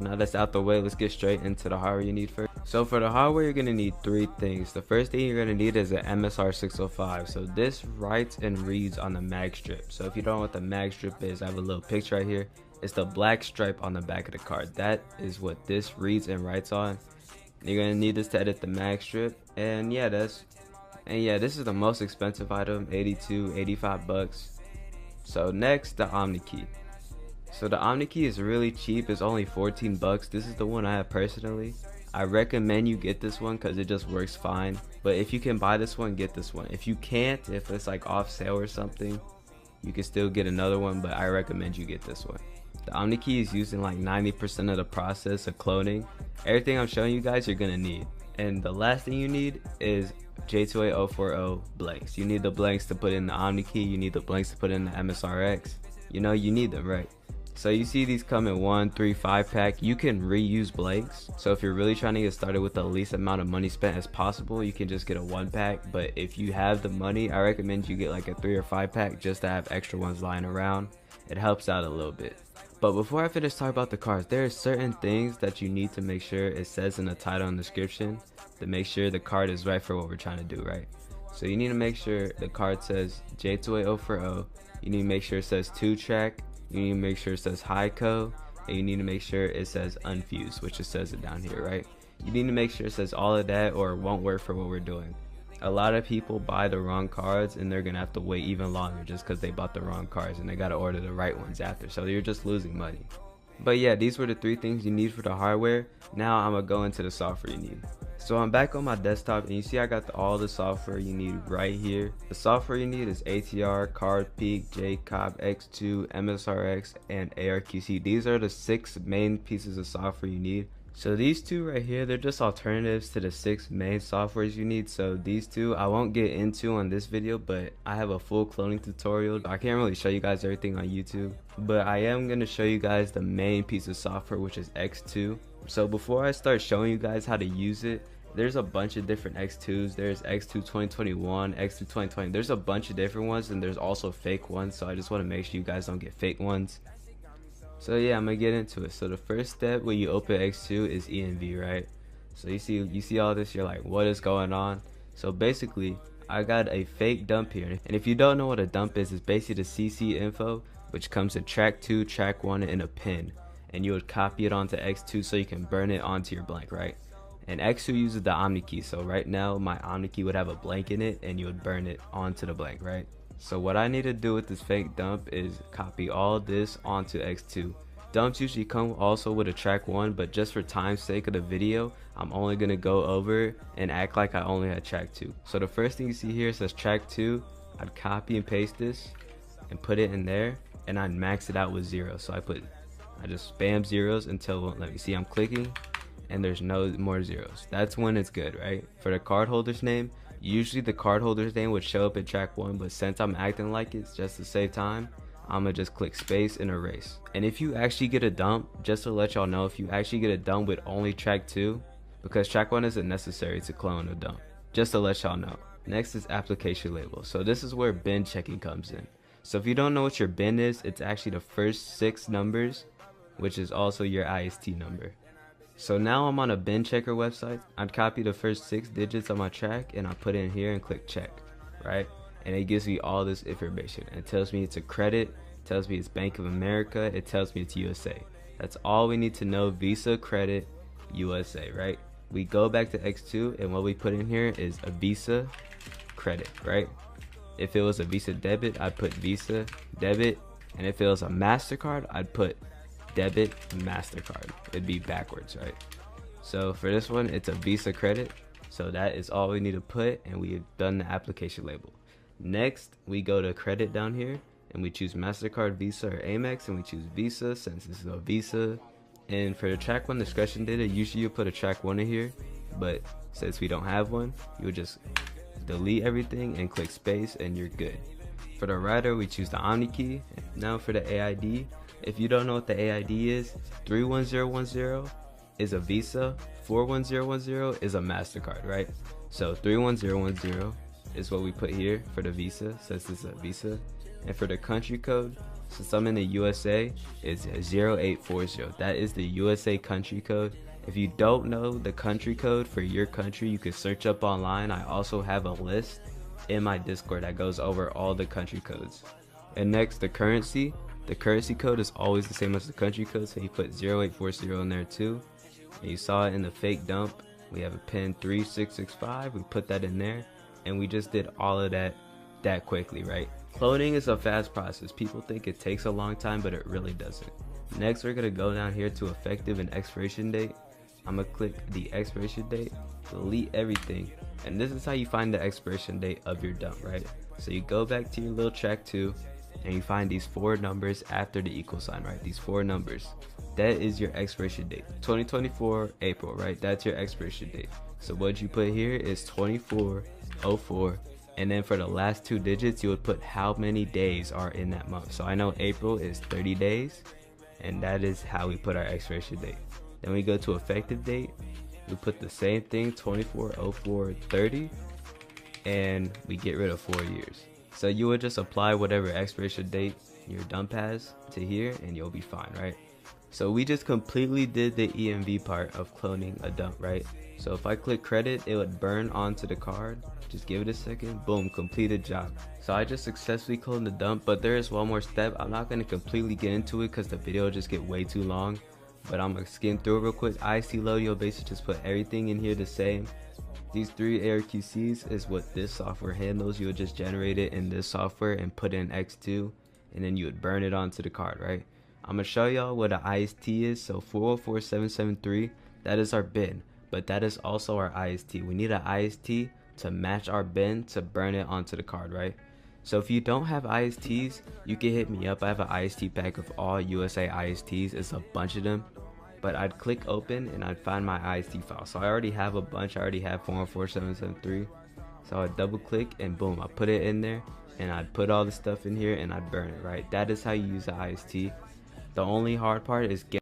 now that's out the way, let's get straight into the hardware you need first. So for the hardware, you're gonna need three things. The first thing you're gonna need is an MSR 605. So this writes and reads on the mag strip. So if you don't know what the mag strip is, I have a little picture right here. It's the black stripe on the back of the card. That is what this reads and writes on. You're gonna need this to edit the mag strip. And yeah, this is the most expensive item, 82, 85 bucks. So next, the Omni key. So the Omni key is really cheap. It's only 14 bucks. This is the one I have personally. I recommend you get this one because it just works fine. But if you can buy this one, get this one. If you can't, if it's like off sale or something, you can still get another one, but I recommend you get this one. The Omni key is using like 90% of the process of cloning. Everything I'm showing you guys, you're gonna need. And the last thing you need is J28040 blanks. You need the blanks to put in the Omni key. You need the blanks to put in the MSRX. You know, you need them, right? So you see these come in 1, 3, 5 pack. You can reuse blanks. So if you're really trying to get started with the least amount of money spent as possible, you can just get a 1 pack. But if you have the money, I recommend you get like a 3 or 5 pack just to have extra ones lying around. It helps out a little bit. But before I finish talking about the cards, there are certain things that you need to make sure it says in the title and description to make sure the card is right for what we're trying to do, right? So you need to make sure the card says J28040. You need to make sure it says 2-track. You need to make sure it says HiCo, and you need to make sure it says unfused, which it says it down here, right? You need to make sure it says all of that or it won't work for what we're doing. A lot of people buy the wrong cards and they're gonna have to wait even longer just because they bought the wrong cards and they gotta order the right ones after, so you're just losing money. But yeah, these were the 3 things you need for the hardware. Now I'm gonna go into the software you need. So I'm back on my desktop and you see I got all the software you need right here. The software you need is ATR, CardPeek, JCOB, X2, MSRX, and ARQC. These are the 6 main pieces of software you need. So these 2 right here, they're just alternatives to the 6 main softwares you need. So these 2 I won't get into on this video, but I have a full cloning tutorial. I can't really show you guys everything on YouTube, but I am going to show you guys the main piece of software, which is X2. So before I start showing you guys how to use it, there's a bunch of different X2s. There's X2 2021, X2 2020. There's a bunch of different ones, and there's also fake ones. So I just want to make sure you guys don't get fake ones. So yeah, I'm gonna get into it. So the first step when you open X2 is ENV, right? So you see all this, you're like, what is going on? So basically, I got a fake dump here. And if you don't know what a dump is, it's basically the CC info, which comes to track 2, track 1, and a pin. And you would copy it onto X2 so you can burn it onto your blank, right? And X2 uses the Omni key. So right now, my Omni key would have a blank in it, and you would burn it onto the blank, right? So what I need to do with this fake dump is copy all this onto X2. Dumps usually come also with a track 1, but just for time's sake of the video, I'm only going to go over and act like I only had track 2. So the first thing you see here says track 2. I'd copy and paste this and put it in there, and I'd max it out with 0. So I just spam zeros until, let me see, I'm clicking and there's no more zeros. That's when it's good, right? For the cardholder's name, usually the cardholder's name would show up in track 1, but since I'm acting like it's just to save time, I'm gonna just click space and erase. And if you actually get a dump, just to let y'all know, if you actually get a dump with only track 2, because track 1 isn't necessary to clone a dump, just to let y'all know. Next is application label. So this is where bin checking comes in. So if you don't know what your bin is, it's actually the first 6 numbers, which is also your IST number. So now I'm on a bin checker website. I'd copy the first 6 digits of my track and I put it in here and click check, right? And it gives me all this information. It tells me it's a credit, it tells me it's Bank of America, it tells me it's USA. That's all we need to know. Visa, credit, USA, right? We go back to X2 and what we put in here is a Visa credit, right? If it was a Visa debit, I'd put Visa debit, and if it was a MasterCard, I'd put debit MasterCard. It'd be backwards, right? So for this one, it's a Visa credit. So that is all we need to put, and we've done the application label. Next, we go to credit down here, and we choose MasterCard, Visa, or Amex, and we choose Visa since this is a Visa. And for the track 1 discretion data, usually you put a track 1 in here, but since we don't have one, you would just delete everything and click space and you're good. For the writer, we choose the Omni key. Now for the AID, if you don't know what the AID is, 31010 is a Visa, 41010 is a MasterCard, right? So 31010 is what we put here for the Visa, since it's a Visa. And for the country code, since I'm in the USA, it's 0840. That is the USA country code. If you don't know the country code for your country, you can search up online. I also have a list in my Discord that goes over all the country codes. And next, the currency. The currency code is always the same as the country code, so you put 0840 in there too. And you saw it in the fake dump. We have a pin 3665. We put that in there, and we just did all of that quickly, right? Cloning is a fast process. People think it takes a long time, but it really doesn't. Next, we're gonna go down here to effective and expiration date. I'm gonna click the expiration date, delete everything, and this is how you find the expiration date of your dump, right? So you go back to your little track 2, and you find these 4 numbers after the equal sign, right? These 4 numbers. That is your expiration date. 2024 April, right? That's your expiration date. So what you put here is 2404, and then for the last 2 digits, you would put how many days are in that month. So I know April is 30 days, and that is how we put our expiration date. Then we go to effective date. We put the same thing, 240430, and we get rid of 4 years. So you would just apply whatever expiration date your dump has to here, and you'll be fine, right? So we just completely did the EMV part of cloning a dump, right? So if I click credit, it would burn onto the card. Just give it a second, boom, completed job. So I just successfully cloned the dump, but there is one more step. I'm not going to completely get into it because the video will just get way too long, but I'm going to skim through it real quick. IST load, you'll basically just put everything in here the same. These 3 ARQCs is what this software handles. You would just generate it in this software and put in X2, and then you would burn it onto the card, right? I'm going to show y'all what an IST is. So 404773, that is our bin, but that is also our IST. We need an IST to match our bin to burn it onto the card, right? So if you don't have ISTs, you can hit me up. I have an IST pack of all USA ISTs. It's a bunch of them. But I'd click open and I'd find my IST file. So I already have a bunch. I already have 414773. So I'd double click and boom, I put it in there, and I'd put all the stuff in here and I'd burn it, right? That is how you use the IST. The only hard part is